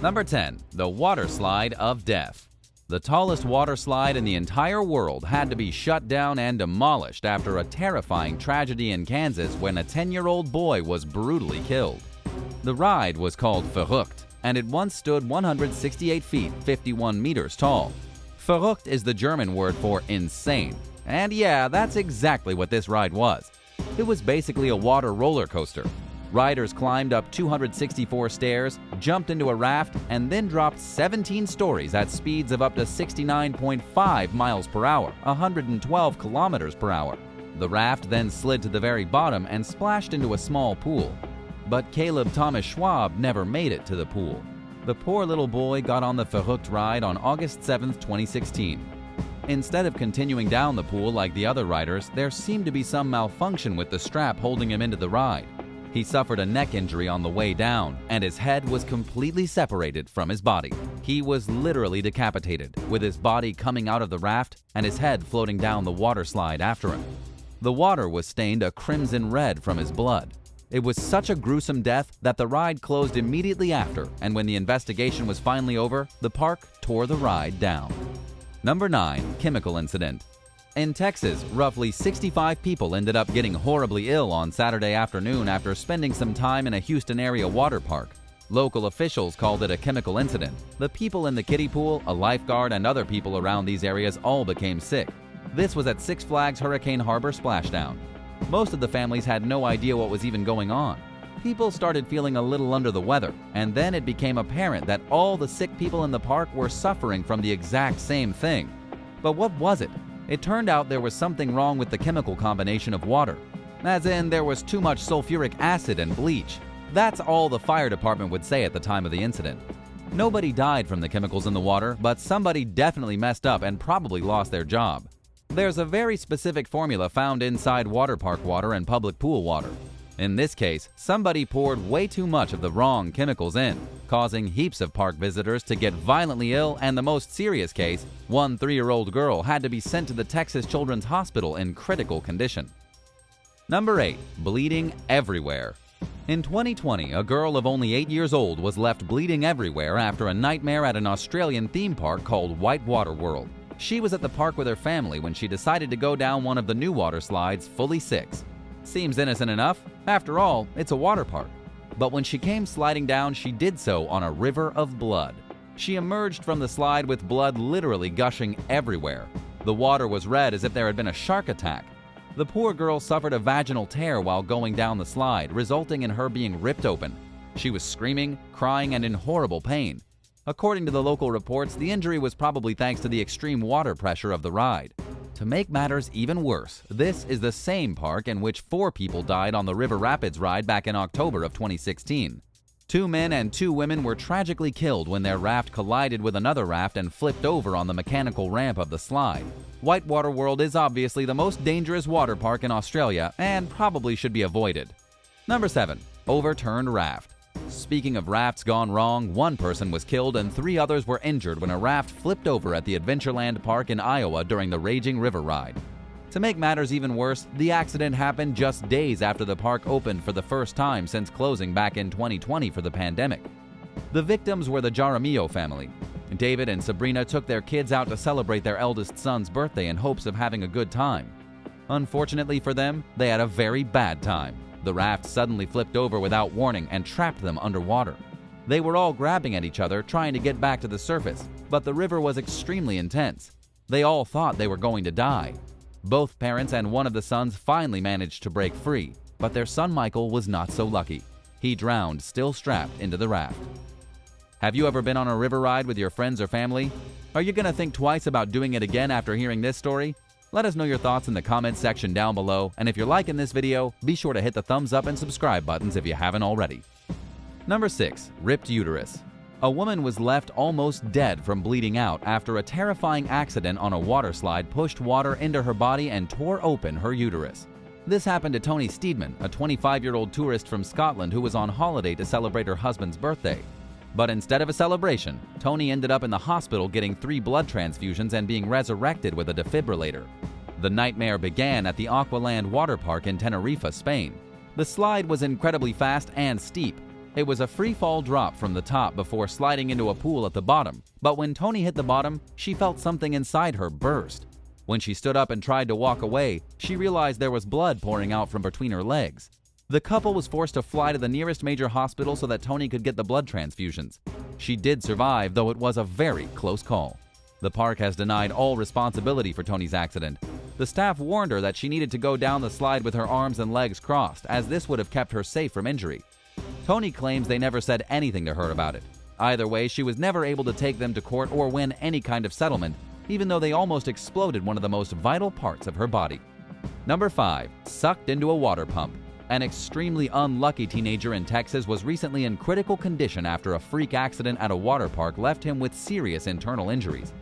Number 10. The Water Slide of Death. The tallest water slide in the entire world had to be shut down and demolished after a terrifying tragedy in Kansas when a 10-year-old boy was brutally killed. The ride was called Verrückt, and it once stood 168 feet 51 meters tall. Verrückt is the German word for insane, and yeah, that's exactly what this ride was. It was basically a water roller coaster. Riders climbed up 264 stairs, jumped into a raft, and then dropped 17 stories at speeds of up to 69.5 miles per hour, 112 kilometers per hour. The raft then slid to the very bottom and splashed into a small pool. But Caleb Thomas Schwab never made it to the pool. The poor little boy got on the Verrückt ride on August 7, 2016. Instead of continuing down the pool like the other riders, there seemed to be some malfunction with the strap holding him into the ride. He suffered a neck injury on the way down, and his head was completely separated from his body. He was literally decapitated, with his body coming out of the raft and his head floating down the water slide after him. The water was stained a crimson red from his blood. It was such a gruesome death that the ride closed immediately after, and when the investigation was finally over, the park tore the ride down. Number 9. Chemical Incident. In Texas, roughly 65 people ended up getting horribly ill on Saturday afternoon after spending some time in a Houston area water park. Local officials called it a chemical incident. The people in the kiddie pool, a lifeguard, and other people around these areas all became sick. This was at Six Flags Hurricane Harbor Splashdown. Most of the families had no idea what was even going on. People started feeling a little under the weather, and then it became apparent that all the sick people in the park were suffering from the exact same thing. But what was it? It turned out there was something wrong with the chemical combination of water. As in, there was too much sulfuric acid and bleach. That's all the fire department would say at the time of the incident. Nobody died from the chemicals in the water, but somebody definitely messed up and probably lost their job. There's a very specific formula found inside water park water and public pool water. In this case, somebody poured way too much of the wrong chemicals in, causing heaps of park visitors to get violently ill, and the most serious case, one 3-year-old girl had to be sent to the Texas Children's Hospital in critical condition. Number 8. Bleeding everywhere. In 2020, a girl of only 8 years old was left bleeding everywhere after a nightmare at an Australian theme park called Whitewater World. She was at the park with her family when she decided to go down one of the new water slides, fully 6. Seems innocent enough. After all, it's a water park. But when she came sliding down, she did so on a river of blood. She emerged from the slide with blood literally gushing everywhere. The water was red as if there had been a shark attack. The poor girl suffered a vaginal tear while going down the slide, resulting in her being ripped open. She was screaming, crying, and in horrible pain. According to the local reports, the injury was probably thanks to the extreme water pressure of the ride. To make matters even worse, this is the same park in which 4 people died on the River Rapids ride back in October of 2016. 2 men and 2 women were tragically killed when their raft collided with another raft and flipped over on the mechanical ramp of the slide. Whitewater World is obviously the most dangerous water park in Australia and probably should be avoided. Number 7. Overturned raft. Speaking of rafts gone wrong, 1 person was killed and 3 others were injured when a raft flipped over at the Adventureland Park in Iowa during the Raging River ride. To make matters even worse, the accident happened just days after the park opened for the first time since closing back in 2020 for the pandemic. The victims were the Jaramillo family. David and Sabrina took their kids out to celebrate their eldest son's birthday in hopes of having a good time. Unfortunately for them, they had a very bad time. The raft suddenly flipped over without warning and trapped them underwater. They were all grabbing at each other, trying to get back to the surface, but the river was extremely intense. They all thought they were going to die. Both parents and one of the sons finally managed to break free, but their son Michael was not so lucky. He drowned, still strapped into the raft. Have you ever been on a river ride with your friends or family? Are you going to think twice about doing it again after hearing this story? Let us know your thoughts in the comments section down below, and if you're liking this video, be sure to hit the thumbs up and subscribe buttons if you haven't already. Number 6. Ripped uterus. A woman was left almost dead from bleeding out after a terrifying accident on a water slide pushed water into her body and tore open her uterus. This happened to Toni Steedman, a 25-year-old tourist from Scotland who was on holiday to celebrate her husband's birthday. But instead of a celebration, Toni ended up in the hospital getting 3 blood transfusions and being resurrected with a defibrillator. The nightmare began at the Aqualand water park in Tenerife, Spain. The slide was incredibly fast and steep. It was a free-fall drop from the top before sliding into a pool at the bottom, but when Toni hit the bottom, she felt something inside her burst. When she stood up and tried to walk away, she realized there was blood pouring out from between her legs. The couple was forced to fly to the nearest major hospital so that Toni could get the blood transfusions. She did survive, though it was a very close call. The park has denied all responsibility for Toni's accident. The staff warned her that she needed to go down the slide with her arms and legs crossed, as this would have kept her safe from injury. Toni claims they never said anything to her about it. Either way, she was never able to take them to court or win any kind of settlement, even though they almost exploded one of the most vital parts of her body. Number 5. Sucked into a water pump. An extremely unlucky teenager in Texas was recently in critical condition after a freak accident at a water park left him with serious internal injuries.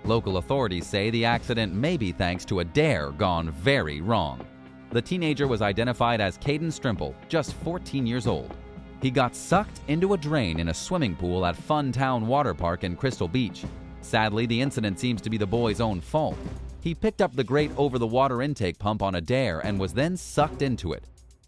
Local authorities say the accident may be thanks to a dare gone very wrong. The teenager was identified as Caden Strimple, just 14 years old. He got sucked into a drain in a swimming pool at Fun Town Water Park in Crystal Beach. Sadly, the incident seems to be the boy's own fault. He picked up the grate over the water intake pump on a dare and was then sucked into it.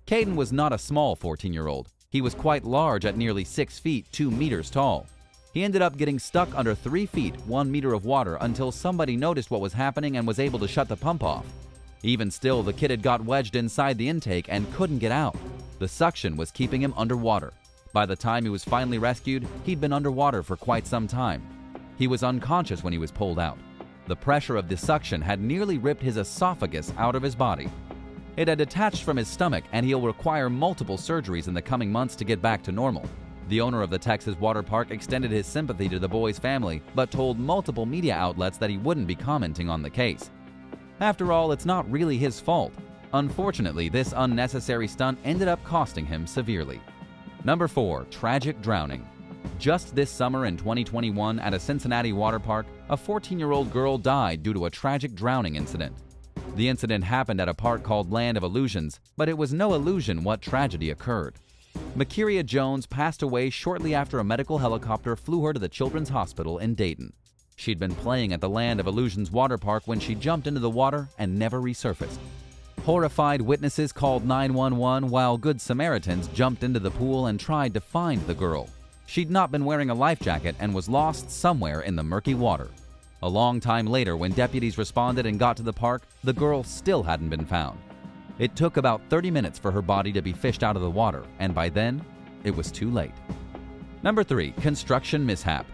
Caden was not a small 14-year-old. He was quite large at nearly 6 feet, 2 meters tall. He ended up getting stuck under 3 feet, 1 meter of water until somebody noticed what was happening and was able to shut the pump off. Even still, the kid had got wedged inside the intake and couldn't get out. The suction was keeping him underwater. By the time he was finally rescued, he'd been underwater for quite some time. He was unconscious when he was pulled out. The pressure of the suction had nearly ripped his esophagus out of his body. It had detached from his stomach, and he'll require multiple surgeries in the coming months to get back to normal. The owner of the Texas water park extended his sympathy to the boy's family, but told multiple media outlets that he wouldn't be commenting on the case. After all, it's not really his fault. Unfortunately, this unnecessary stunt ended up costing him severely. Number 4. Tragic drowning. Just this summer in 2021 at a Cincinnati water park, a 14-year-old girl died due to a tragic drowning incident. The incident happened at a park called Land of Illusions, but it was no illusion what tragedy occurred. Makiria Jones passed away shortly after a medical helicopter flew her to the Children's Hospital in Dayton. She'd been playing at the Land of Illusions water park when she jumped into the water and never resurfaced. Horrified witnesses called 911 while Good Samaritans jumped into the pool and tried to find the girl. She'd not been wearing a life jacket and was lost somewhere in the murky water. A long time later, when deputies responded and got to the park, the girl still hadn't been found. It took about 30 minutes for her body to be fished out of the water, and by then, it was too late. Number 3. Construction mishap.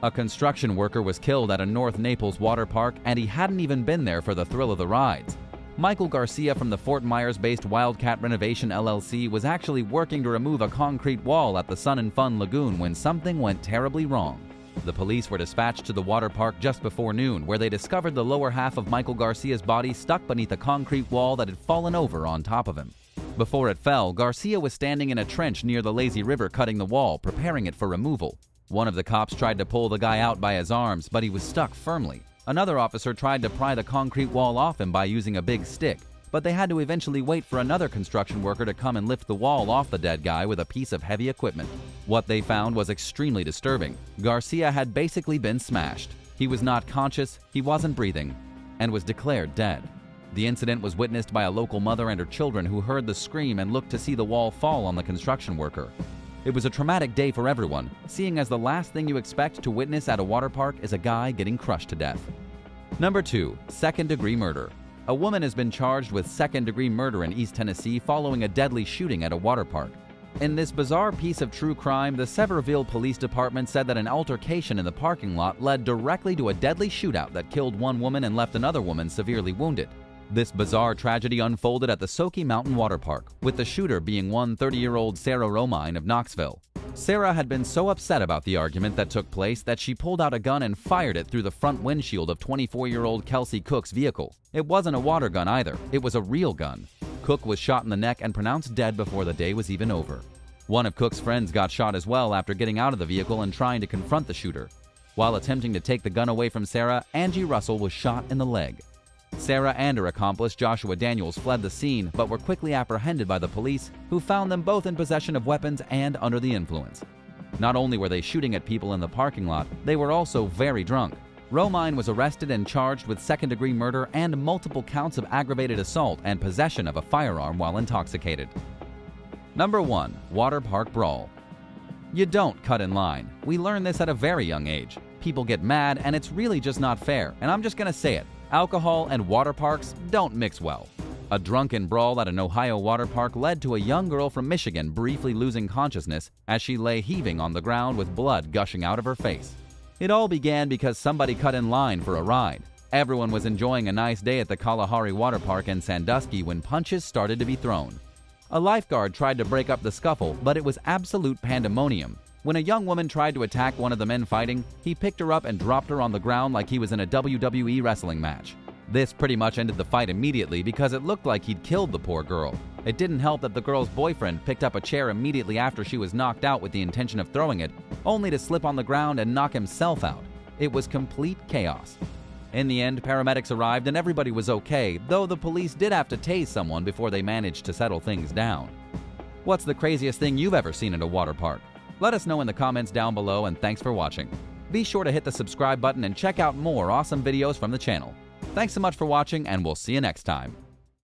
A construction worker was killed at a North Naples water park, and he hadn't even been there for the thrill of the rides. Michael Garcia from the Fort Myers-based Wildcat Renovation LLC was actually working to remove a concrete wall at the Sun and Fun Lagoon when something went terribly wrong. The police were dispatched to the water park just before noon, where they discovered the lower half of Michael Garcia's body stuck beneath a concrete wall that had fallen over on top of him. Before it fell, Garcia was standing in a trench near the lazy river cutting the wall, preparing it for removal. One of the cops tried to pull the guy out by his arms, but he was stuck firmly. Another officer tried to pry the concrete wall off him by using a big stick, but they had to eventually wait for another construction worker to come and lift the wall off the dead guy with a piece of heavy equipment. What they found was extremely disturbing. Garcia had basically been smashed. He was not conscious, he wasn't breathing, and was declared dead. The incident was witnessed by a local mother and her children who heard the scream and looked to see the wall fall on the construction worker. It was a traumatic day for everyone, seeing as the last thing you expect to witness at a water park is a guy getting crushed to death. Number 2. Second-degree murder. A woman has been charged with second-degree murder in East Tennessee following a deadly shooting at a water park. In this bizarre piece of true crime, the Sevierville Police Department said that an altercation in the parking lot led directly to a deadly shootout that killed one woman and left another woman severely wounded. This bizarre tragedy unfolded at the Soaky Mountain Water Park, with the shooter being 30-year-old Sarah Romine of Knoxville. Sarah had been so upset about the argument that took place that she pulled out a gun and fired it through the front windshield of 24-year-old Kelsey Cook's vehicle. It wasn't a water gun either, it was a real gun. Cook was shot in the neck and pronounced dead before the day was even over. One of Cook's friends got shot as well after getting out of the vehicle and trying to confront the shooter. While attempting to take the gun away from Sarah, Angie Russell was shot in the leg. Sarah and her accomplice, Joshua Daniels, fled the scene but were quickly apprehended by the police, who found them both in possession of weapons and under the influence. Not only were they shooting at people in the parking lot, they were also very drunk. Romine was arrested and charged with second-degree murder and multiple counts of aggravated assault and possession of a firearm while intoxicated. Number 1. Water Park Brawl. You don't cut in line. We learned this at a very young age. People get mad and it's really just not fair, and I'm just gonna say it. Alcohol and water parks don't mix well. A drunken brawl at an Ohio water park led to a young girl from Michigan briefly losing consciousness as she lay heaving on the ground with blood gushing out of her face. It all began because somebody cut in line for a ride. Everyone was enjoying a nice day at the Kalahari Water Park in Sandusky when punches started to be thrown. A lifeguard tried to break up the scuffle, but it was absolute pandemonium. When a young woman tried to attack one of the men fighting, he picked her up and dropped her on the ground like he was in a WWE wrestling match. This pretty much ended the fight immediately because it looked like he'd killed the poor girl. It didn't help that the girl's boyfriend picked up a chair immediately after she was knocked out with the intention of throwing it, only to slip on the ground and knock himself out. It was complete chaos. In the end, paramedics arrived and everybody was okay, though the police did have to tase someone before they managed to settle things down. What's the craziest thing you've ever seen at a water park? Let us know in the comments down below, and thanks for watching. Be sure to hit the subscribe button and check out more awesome videos from the channel. Thanks so much for watching, and we'll see you next time.